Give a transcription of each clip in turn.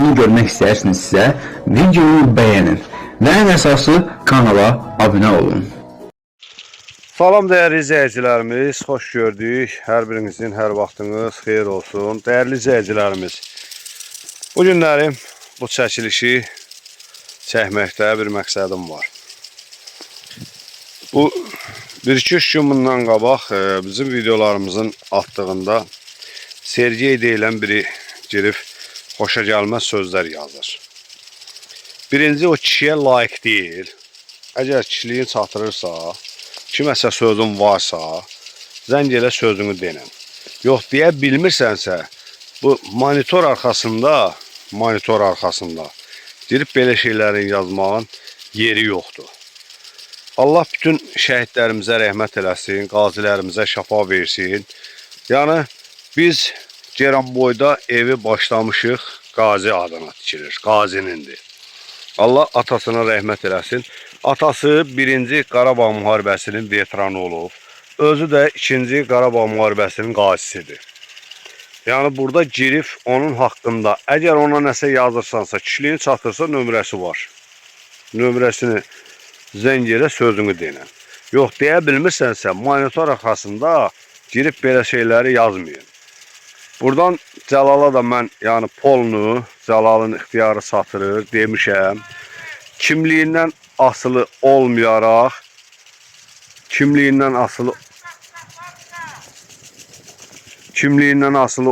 videonu görmək istəyirsinizsə, videonu bəyənin və ən əsası kanala abunə olun. Salam değerli izleyicilerimiz, hoş gördük. Hər birinizin hər vaxtınız xeyir olsun. Değerli izleyicilerimiz, bu günlərim bu çəkilişi çəkməkdə bir məqsədim var. Bu 1-2 gün bundan qabaq bizim videolarımızın altında Sergey deyilən biri girib xoşa gəlməz sözlər yazır. Birinci, o kişiyə layiq deyil. Əgər kişiliyin çatırırsa, kiməsə sözün varsa, zəng elə sözünü denən. Yox deyə bilmirsənsə, bu monitor arxasında girib belə şeylərin yazmağın yeri yoxdur. Allah bütün şəhidlərimizə rəhmət eləsin, qazilərimizə şəfa versin. Yəni biz Ceyranboyda evi başlamışıq, qazi adına tikilir, qazinindir. Allah atasına rəhmət eləsin. Atası 1-ci Qarabağ müharibəsinin veteranı olub. Özü də 2-ci Qarabağ müharibəsinin qazisidir. Yəni burada girib onun haqqında, əgər ona nəsə yazırsansa, kişiliyin çatırsa nömrəsi var. Nömrəsini zəng elə sözünü denən. Yox deyə bilmirsənsə, monitor arxasında girib belə şeyləri yazmayın. Buradan Cəlala da mən, yəni polunu, Cəlalın ixtiyarı satırır demişəm. Kimliyindən asılı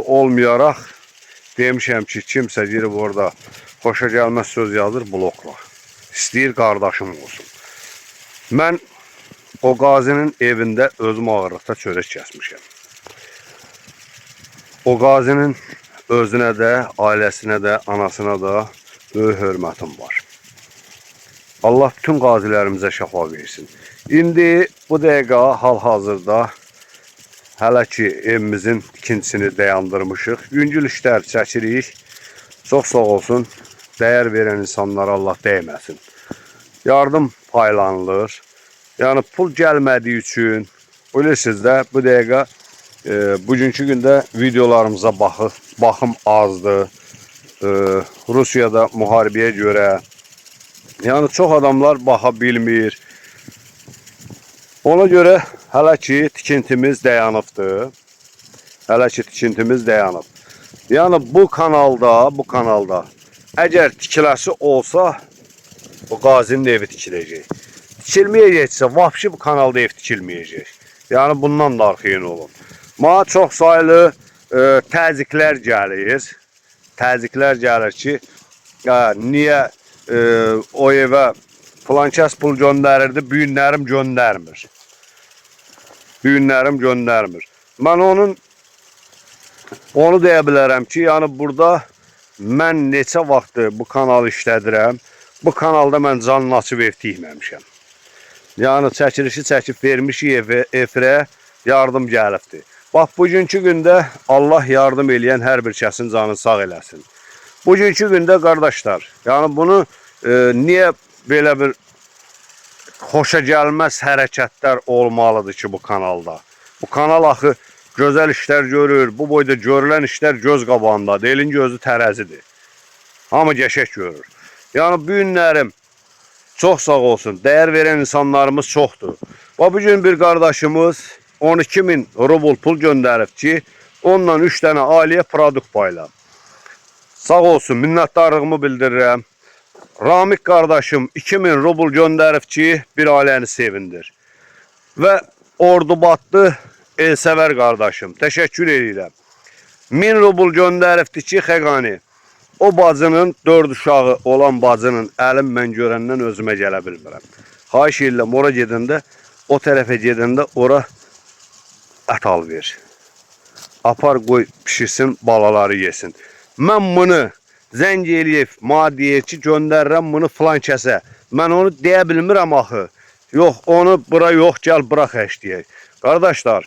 olmayaraq, demişəm ki, kimsə girib orada xoşa gəlməz söz yazır, blokla. İstəyir qardaşım olsun. Mən o qazinin evində özüm ağırlıqda çörək kəsmişəm. O qazinin özünə də, ailəsinə də, anasına da böyük hörmətim var. Allah bütün qazilərimizə şəfa versin. İndi bu dəqiqə hal-hazırda hələ ki evimizin ikincisini dayandırmışıq. Yüngül işlər çəkirik. Çox sağ olsun. Dəyər verən insanlara Allah dəyməsin. Yardım paylanılır. Yəni pul gəlmədiyi üçün bilirsiniz də bu dəqiqə bugünkü gündə videolarımıza baxım azdır. Rusiyada müharibəyə görə. Yəni çox adamlar baxa bilmir. Ona görə hələ ki tikintimiz dayanıbdır. Yəni bu kanalda əgər tikiləsi olsa bu qazinin evi tikiləcək. Tikilməyəcəksə vapşı bu kanalda ev tikilməyəcək. Yəni bundan da arxayın olun. Mənə çox sayılı təzyiqlər gəlir. Təzyiqlər gəlir ki, niyə o evə filan kəs pul göndərirdi, bu günlərim göndərmir. Mən onu deyə bilərəm ki, yəni burada mən neçə vaxtı bu kanalı işlədirəm. Bu kanalda mən canını açıb ev tikməmişəm. Yəni çəkilişi çəkib vermişik efirə, yardım gəlibdir. Bax, bugünkü gündə Allah yardım eləyən hər bir kəsin canını sağ eləsin. Bugünkü gündə qardaşlar, yəni bunu niyə belə bir xoşa gəlməz hərəkətlər olmalıdır ki bu kanalda? Bu kanal axı gözəl işlər görür, bu boyda görülən işlər göz qabağında, elin gözü tərəzidir. Hamı qəşəng görür. Yəni bu günlərim çox sağ olsun, dəyər verən insanlarımız çoxdur. Və bugün bir qardaşımız 12.000 rubl pul göndərib ki, onunla 3 dənə ailəyə produkt payla. Sağ olsun, minnətdarlığımı bildirirəm. Ramik qardaşım 2000 rubl göndərib ki, bir ailəni sevindir. Və Ordubatlı Elsəvər qardaşım, təşəkkür edirəm. 1000 rubl göndəribdi ki, Xəqani. O bacının 4 uşağı olan bacının əlim mən görəndən özümə gələ bilmirəm. Xahiş edirəm, ora gedəndə, o tərəfə gedəndə ora ət al ver. Apar qoy pişirsin, balaları yesin. Mən bunu zəng eləyib, deyir ki, göndərirəm bunu filan kəsə. Mən onu deyə bilmirəm axı. Yox, onu bura yox, gəl bura xəş deyək. Qardaşlar,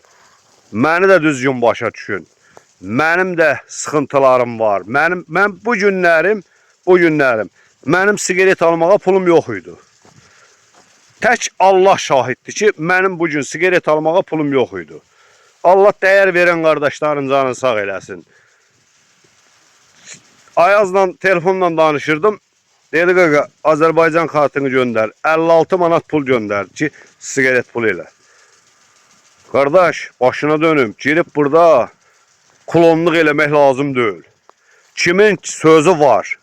məni də düzgün başa düşün. Mənim də sıxıntılarım var. Mən bu günlərim, mənim sigaret almağa pulum yox idi. Tək Allah şahiddir ki, mənim bugün sigaret almağa pulum yox idi. Allah dəyər verən qardaşların canını sağ eləsin. Ayazla telefonla danışırdım. Dedi qaqa Azərbaycan kartını göndər. 56 manat pul göndərdi ki, sigaret pulu ilə. Qardaş, başına dönüm. Girib burada klonluq eləmək lazım deyil. Kimin sözü var?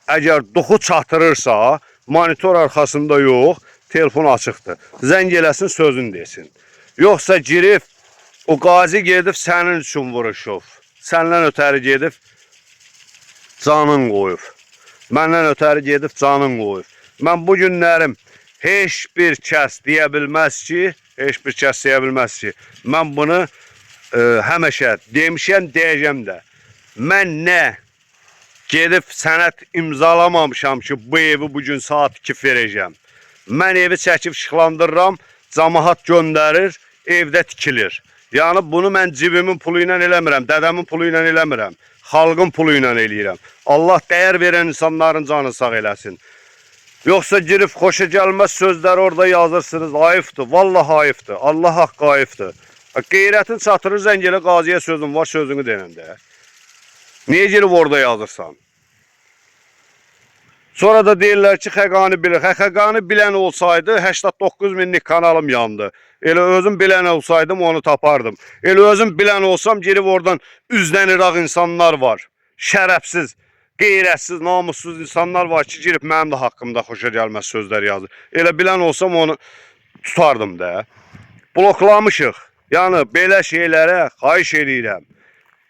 Əgər duxu çatırırsa, monitor arxasında yox, telefon açıqdır. Zəng eləsin, sözünü desin. Yoxsa girib, o qazi gedib sənin üçün vuruşub. Səndən ötəri gedib, canın qoyub. Məndən ötəri gedib, canın qoyub. Mən bu günlərim heç bir kəs deyə bilməz ki, mən bunu həmişə demişəm, deyəcəm də. Mən nə gedib sənət imzalamamışam ki, bu evi bugün saat 2 verəcəm. Mən evi çəkib işıqlandırıram, cəmaət göndərir, evdə tikilir. Yəni bunu mən cibimin pulu ilə eləmirəm, dədəmin pulu ilə eləmirəm, xalqın pulu ilə eləyirəm. Allah dəyər verən insanların canını sağ eləsin. Yoxsa girib xoşa gəlməz sözləri orada yazırsınız, ayıbdır, vallahi ayıbdır, Allah haqqı ayıbdır. Qeyrətin çatırır, zəng elə qaziyə sözün var, sözünü denəndə. Niyə girib orada yazırsan? Sonra da deyirlər ki, Xəqani bilir. Xəqani bilən olsaydı, 89 minlik kanalım yandı. Elə özüm bilən olsaydım, onu tapardım. Elə özüm bilən olsam, girib oradan üzdən iraq insanlar var. Şərəfsiz, qeyrətsiz, namussuz insanlar var ki, girib mənim də haqqımda xoşa gəlməz sözlər yazır. Elə bilən olsam, onu tutardım da. Bloklamışıq. Yəni, belə şeylərə xahiş edirəm.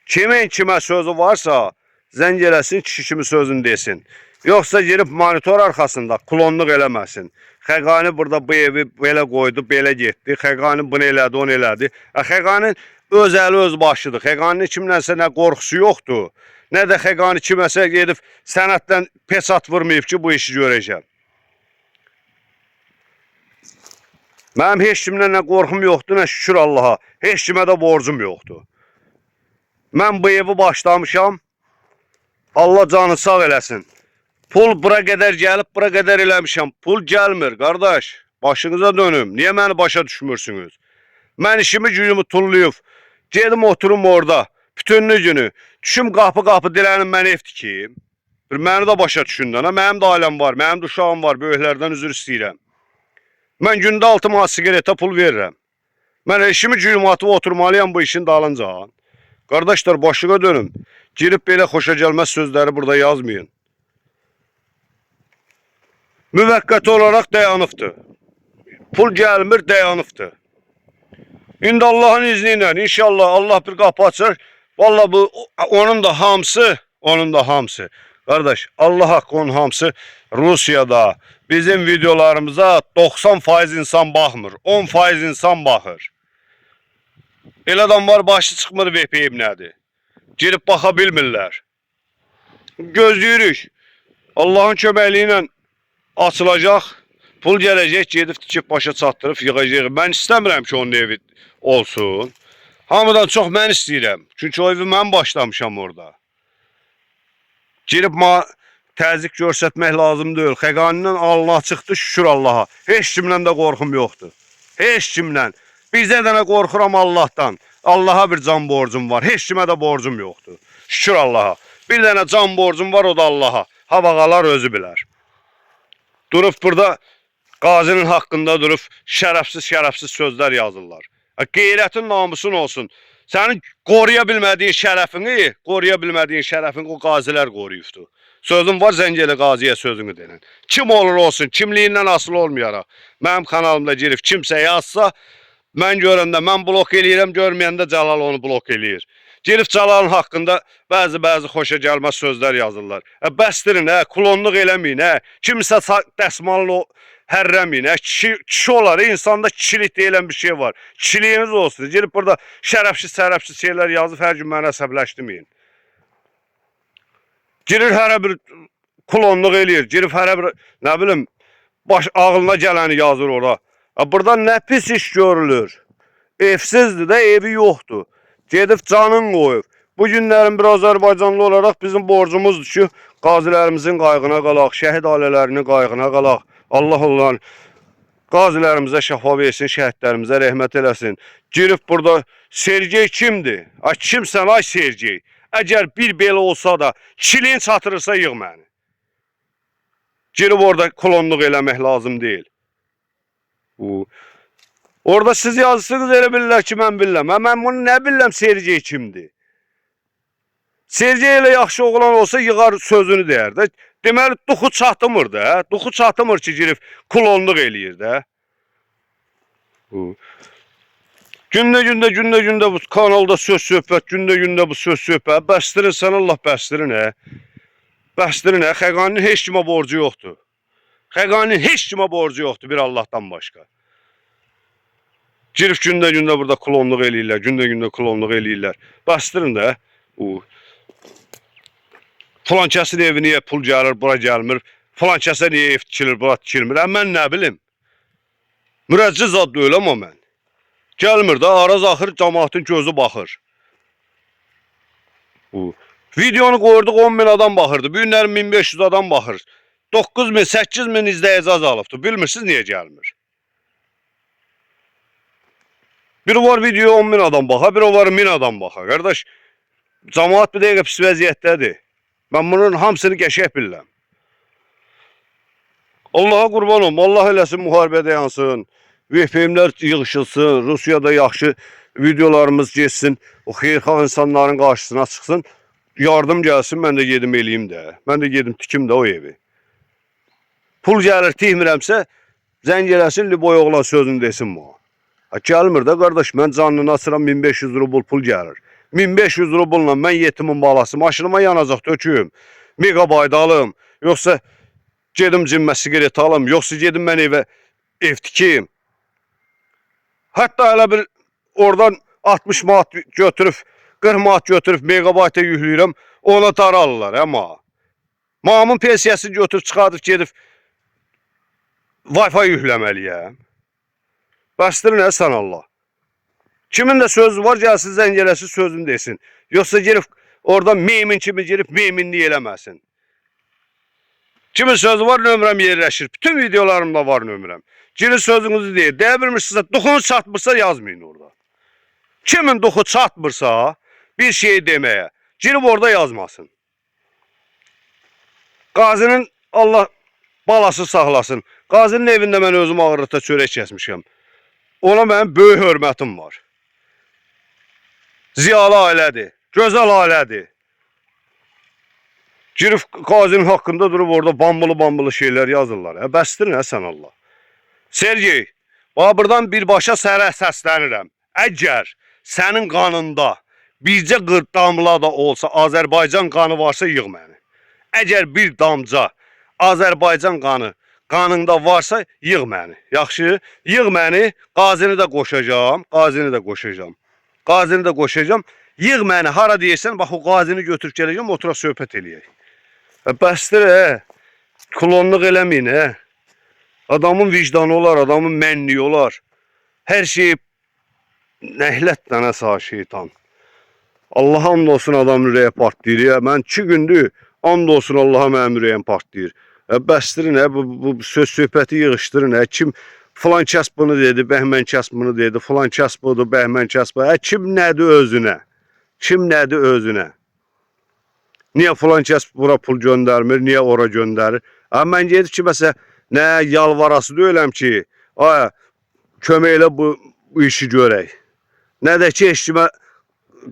Kimin kimə sözü varsa, zəng eləsin, kişi kimi sözünü desin. Yoxsa girib monitor arxasında klonluq eləməsin. Xəqani burada bu evi belə qoydu, belə getdi. Xəqani bunu elədi, onu elədi. Xəqanin öz əli öz başıdır. Xəqaninin kimlənsə nə qorxusu yoxdur. Nə də Xəqani kiməsə gedib sənətdən pesat vurmayıb ki, bu işi görəcəm. Mənim heç kimdən nə qorxum yoxdur, nə şükür Allaha. Heç kimə də borcum yoxdur. Mən bu evi başlamışam. Allah canı sağ eləsin. Pul bura qədər gəlib, bura qədər eləmişəm. Pul gəlmir, qardaş. Başınıza dönüm. Niyə məni başa düşmürsünüz? Mən işimi gücümü tullayıb. Gedim oturum orada. Bütünlü günü. Düşüm qapı dirənim, mən ev tikeyim. Məni də başa düşündən. Mənim də ailəm var, mənim də uşağım var. Böyüklərdən üzr istəyirəm. Mən gündə 6 manat sigareta pul verirəm. Mən işimi gücümü atıb oturmalıyam bu işin dalınca. Qardaşlar, başıqa dönüm. Girib belə xoşa gəlməz sözləri burada yazmayın. Müvəqqəti olaraq dayanıbdır. Pul gəlmir, dayanıbdır. İndi Allahın izni ilə, inşallah Allah bir qapı açar. Vallahi bu, onun da hamısı. Qardaş, Allah haqqı onun hamısı Rusiyada bizim videolarımıza 90% insan baxmır, 10% insan baxır. Elə adam var, başı çıxmır VPN nədir. Girib baxa bilmirlər. Gözləyirik. Allahın köməkliyi ilə açılacaq, pul gələcək, gedib tikib başa çatdırıb yığacaq. Mən istəmirəm ki, onun evi olsun. Hamıdan çox mən istəyirəm. Çünki o evi mən başlamışam orada. Girib təzyiq göstərmək lazım deyil. Xəqaninin alnı açıqdır, şükür Allaha. Heç kimdən də qorxum yoxdur. Heç kimdən. Bizə dənə qorxuram Allahdan. Allaha bir can borcum var. Heç kimə də borcum yoxdur. Şükür Allaha. Bir dənə can borcum var, o da Allaha. Havaqalar özü bilər. Durub burada qazinin haqqında durub şərəfsiz sözlər yazırlar. Qeyrətin namusun olsun. Sənin qoruya bilmədiyin şərəfini o qazilər qoruyubdur. Sözüm var, zəng elə qaziyə sözünü denən. Kim olur olsun, kimliyindən asılı olmayaraq. Mənim kanalımda girib kimsə yazsa, mən görəndə mən blok eləyirəm, görməyəndə Cəlal onu blok eləyir. Girib Cəlalın haqqında bəzi xoşa gəlməz sözlər yazırlar. Bəstirin, klonluq eləməyin, kimsə dəsmalını hərrəməyin. Kişi olar, insanda kişilik deyilən bir şey var. Kişiliyiniz olsun. Girib burada şərəfsiz şeylər yazıb hər gün mənə əsəbləşdirməyin. Girir hərə bir klonluq eləyir. Girib hərə bir, nə bilim, ağılına gələni yazır ora. Burada nə pis iş görülür. Evsizdir də, evi yoxdur. Gedib canın qoyub. Bu günlərin bir Azərbaycanlı olaraq bizim borcumuzdur ki, qazilərimizin qayğına qalaq, şəhid ailələrinin qayğına qalaq. Allah onların qazilərimizə şəfa versin, şəhidlərimizə rəhmət eləsin. Girib burada Sergey kimdir? Kimsən ay Sergey? Əgər bir belə olsa da, çiliyin çatırırsa yığ məni. Girib orada klonluq eləmək lazım deyil. Orada siz yazısınız elə bilirlər ki, mən bilirəm. Mən bunu nə bilirəm, Sergey kimdir? Sergey ilə yaxşı oğlan olsa yığar sözünü deyər də. Deməli, duxu çatmır da. Duxu çatmır ki, girib klonluq eləyir də. Gündə bu kanalda söz söhbət, gündə bu söz söhbət. Bəstirin sən Allah bəstirin, Bəstirin, Xəqaninin heç kimə borcu yoxdur. Xəqaninin heç kimə borcu yoxdur bir Allahdan başqa. Girib gündə burada klonluq eləyirlər, gündə klonluq eləyirlər. Bəstirin də. Falan kəsin evi niyə pul gəlir, bura gəlmir. Falan kəsə niyə ev tikilir, bura tikilmir. Mən nə bilim. Mürəcciz adlı öləm o mən. Gəlmir də, araz axır, cəmaatın gözü baxır. Videonu qoyurduq, 10.000 adam baxırdı. Bu günlərin 1500 adam baxır. 9.000, 8.000 izləyici azalıbdır. Bilmirsiniz niyə gəlmir? Biri var video 10.000 adam baxa, biri var 1000 adam baxa. Qardaş, cəmaat bir dəqiqə pis vəziyyətdədir. Mən bunun hamısını qəşəng bilirəm. Allaha qurban olum, Allah eləsin müharibədə yansın. VPN-lər yığışılsın, Rusiyada yaxşı videolarımız geçsin, o xeyirxah insanların qarşısına çıxsın, yardım gəlsin, mən də gedim eləyim də. Mən də gedim tikim də o evi. Pul gəlir, tihmirəmsə, zəng eləsin, Liboy oğlan sözünü desin bu. Gəlmir də, qardaş, mən canlını açıram, 1500 rubl pul gəlir. 1500 rubulla mən yetimin balası, maşınıma yanacaq döküm, megabayt alım, yoxsa gedim cimmə sigaret alım, yoxsa gedim mən evə ev tikim. Hətta elə bir oradan 60 manat götürüb, 40 manat götürüb megabayta yükləyirəm, ona dara alırlar, amma. Mamın pensiyasını götürüb çıxardıb gedib Wi-Fi yükləməliyəm. Bəstirin sən Allah. Kimin də sözü var, gəlsin zəng eləsin, sözünü desin. Yoxsa girib orada memin kimi girib meminlik eləməsin. Kimin sözü var, nömrəm yerləşir. Bütün videolarımda var nömrəm. Girin sözünüzü deyir. Deyə bilmirsinizsə, duxunu çatmırsa yazmayın orada. Kimin duxu çatmırsa bir şey deməyə, girib orada yazmasın. Qazinin Allah balası saxlasın. Qazinin evində mən özüm ağırlıqda çörək kəsmişəm. Ona mənim böyük hörmətim var. Ziyalı ailədir, gözəl ailədir. Girib qazinin haqqında durub orada bambılı şeylər yazırlar. Bəstirin sən Allah. Sergey, buradan birbaşa sənə səslənirəm. Əgər sənin qanında bircə damla da olsa Azərbaycan qanı varsa yığ məni. Əgər bir damca Azərbaycan qanında varsa yığ məni. Yaxşı, yığ məni, qazini də qoşacağam, Yığ məni, hara deyirsən, bax o qazini götürüb gələcəm, oturaq söhbət eləyək. Bəsdir, klonluq eləməyin, Adamın vicdanı olar, adamın mənliyi olar. Hər şey nəhlətdən sağ şeytan. Allah hamd olsun adam ürəyə partlayır. Mən 2 gündür hamd olsun Allaha mənim ürəyim partlayır. Bəstirin, bu söz söhbəti yığışdırın. Kim filan kəs bunu dedi, bəhmən kəs bunu dedi, filan kəs budur, bəhmən kəs budur. Kim nədir özünə? Kim nədir özünə? Niyə filan kəs bura pul göndərmir, niyə ora göndərir? Mən gedib ki, məsələn, nə yalvarası deyiləm ki, kömək elə bu işi görək. Nə də ki, heç kimə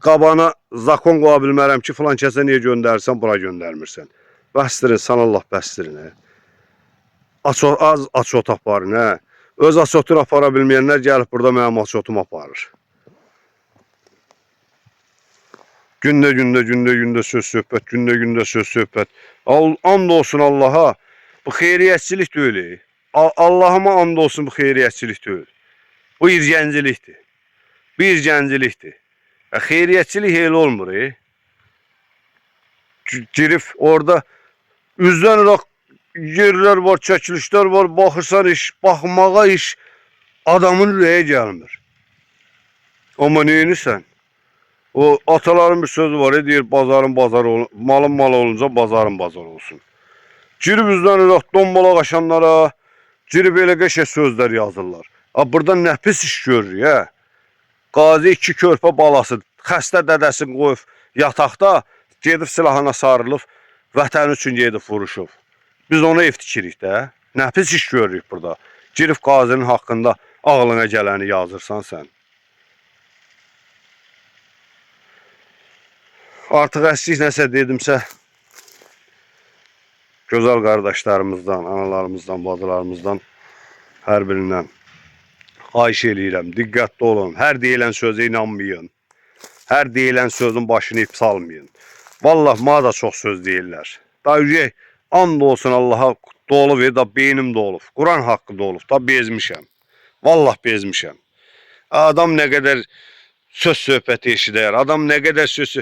qabana zakon qoya bilmərəm ki, filan kəsə niyə göndərirsən, bura göndərmirsən. Bəstirin, sən Allah bəstirin. Az açot aparın. Öz açotunu apara bilməyənlər gəlib burada mənim açotumu aparır. Gündə söz söhbət, gündə söz söhbət. And olsun Allaha, bu xeyriyyətçilik deyil. Allahıma and olsun, bu xeyriyyətçilik deyil. Bu irgəncilikdir. Bir irgəncilikdir. Xeyriyyətçilik elə olmur. Girib orada üzdən ıraq yerlər var, çəkilişlər var, baxırsan iş, baxmağa iş adamın ürəyə gəlmir. Amma neyinirsən? O ataların bir sözü var, deyir bazarın bazarı olsun, malın malı olunca bazarın bazarı olsun. Girib üzdən ıraq dombalaq aşanlara, girib elə qəşəng sözlər yazırlar. Burada nə pis iş görür, Qazi 2 körpə balası, xəstə dədəsini qoyub yataqda, gedib silahına sarılıb, vətən üçün gedib vuruşub. Biz ona ev tikirik də. Nə pis iş görürük burada. Girib qazinin haqqında ağlına gələni yazırsan sən. Artıq əslik nəsə dedimsə, gözəl qardaşlarımızdan, analarımızdan, bacılarımızdan hər birindən xahiş eləyirəm. Diqqətli olun. Hər deyilən sözə inanmayın. Hər deyilən sözün başını ip salmayın. Vallahi mənə da çox söz deyirlər. Da ürək, and olsun Allaha dolub, da beynim dolub. Quran haqqı dolub, da bezmişəm. Vallahi bezmişəm. Adam nə qədər söz söhbəti eşidər, adam nə qədər söz...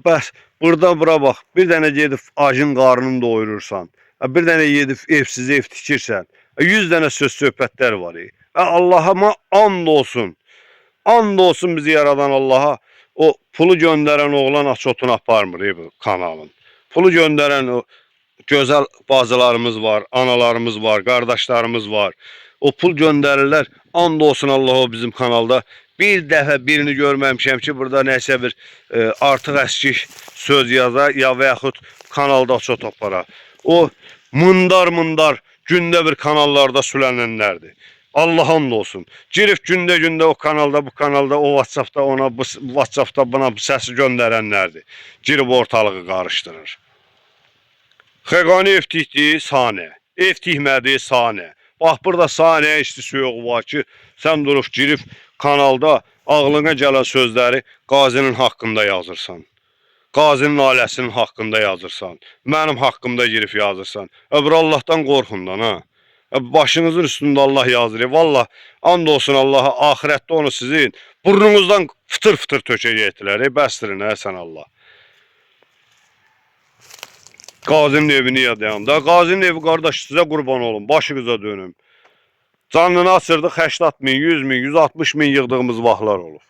Bəs, burada bura bax, bir dənə gedib acın qarnını doyurursan, bir dənə gedib evsiz ev tikirsən, 100 dənə söz söhbətlər var. Allah'ıma and olsun. And olsun bizi yaradan Allah'a. O pulu göndərən oğlan açotunu aparmır bu kanalın. Pulu göndərən o gözəl bacılarımız var, analarımız var, qardaşlarımız var. O pul göndərirlər. And olsun Allah o bizim kanalda. Bir dəfə birini görməmişəm ki, burada nəsə bir artıq əskik söz yazar ya və yaxud kanalda açot apara. O mındar gündə bir kanallarda sülənənlərdir. Allah hamd olsun. Girib gündə o kanalda, bu kanalda, o WhatsApp'da ona, bu WhatsApp'da buna bu səsi göndərənlərdir. Girib ortalığı qarışdırır. Xəqani ev tikdi, sanə. Ev tikmədi, sanə. Bax, burada sanə işlisi yox var ki, sən durub girib kanalda ağlına gələn sözləri qazinin haqqında yazırsan. Qazinin ailəsinin haqqında yazırsan. Mənim haqqımda girib yazırsan. Öbür Allah'tan qorxundan, ha. Başınızın üstündə Allah yazır. Vallahi and olsun Allah'a, ahirətdə onu sizin burnunuzdan fıtır tökəcəkdilər. Bəstirin, sən Allah. Qazinin evini yadayam da. Qazinin evi qardaş sizə qurban olun. Başınıza dönüm. Canını açırdıq 80 min, 100 min, 160 min yığdığımız vaxtlar olub.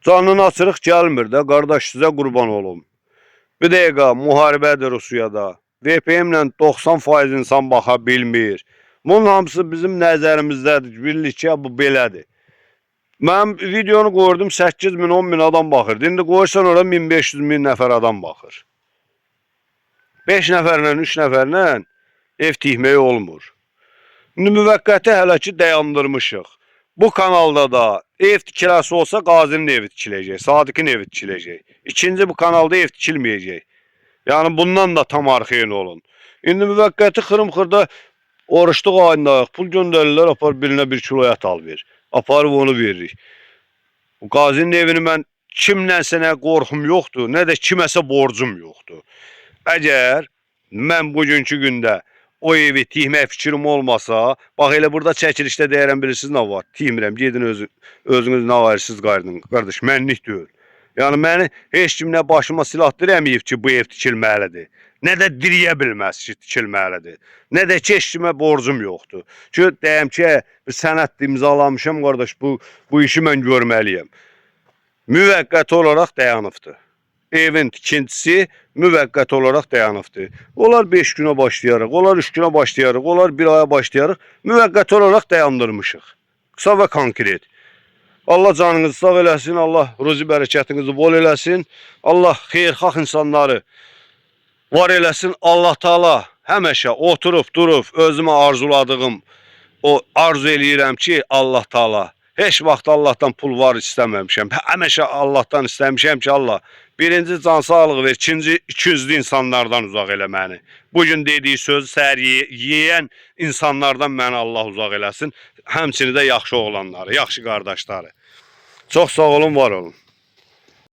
Canını açırıq gəlmir də. Qardaş sizə qurban olun. Bir dəqiqə müharibədir Rusiyada. VPN-lə 90% insan baxa bilmir. Bunun hamısı bizim nəzərimizdədir. Birlikçə bu belədir. Mən videonu qoydum 8 min, 10 min adam baxır. İndi qoysan ora 1500 min nəfər adam baxır. 5 nəfərlə, 3 nəfərlə ev tikməyi olmur. İndi müvəqqəti hələ ki dayandırmışıq. Bu kanalda da ev tikiləsi olsa qazinin evi tikiləcək, Sadiqin evi tikiləcək. İkinci bu kanalda ev tikilməyəcək. Yəni bundan da tam arxeyin olun. İndi müvəqqəti xırım-xırda oruçluq ayındayıq. Pul göndərirlər, apar birinə 1 kilo ət al ver. Aparıb onu veririk. Bu qazinin evini mən kimlənsə nə qorxum yoxdur, nə də kiməsə borcum yoxdur. Əgər mən bugünkü gündə o evi tikmək fikrim olmasa, bax elə burada çəkilişdə deyərəm bilirsiniz nə var? Tikmirəm, gedin özünüz nə varsınız qardaş, mənlik deyil. Yəni məni heç kim nə başıma silah dirəməyib ki, bu ev tikilməlidir. Nə də diriyə bilməz ki, tikilməlidir. Nə də ki, heç kimə borcum yoxdur. Ki, deyəm ki, bir sənət imzalamışam, qardaş, bu işi mən görməliyəm. Müvəqqəti olaraq dayanıbdır. Evin tikintisi müvəqqəti olaraq dayanıbdır. Onlar 5 günə başlayarıq, onlar 3 günə başlayarıq, onlar 1 aya başlayarıq. Müvəqqəti olaraq dayandırmışıq. Qısa və konkret. Allah canınızı sağ eləsin, Allah ruzi bərəkətinizi bol eləsin, Allah xeyirxah insanları var eləsin. Allah Taala həmişə oturub durub özümə arzuladığım o arzu eləyirəm ki, Allah Taala heç vaxt Allah'tan pul var istəməmişəm. Həmişə Allah'tan istəmişəm ki, Allah birinci can sağlığı ver, ikinci ikiyüzlü insanlardan uzaq elə məni. Bugün dediyi söz səhər yeyən insanlardan məni Allah uzaq eləsin. Həmçini də yaxşı oğlanları, yaxşı qardaşları. Çox sağ olun, var olun.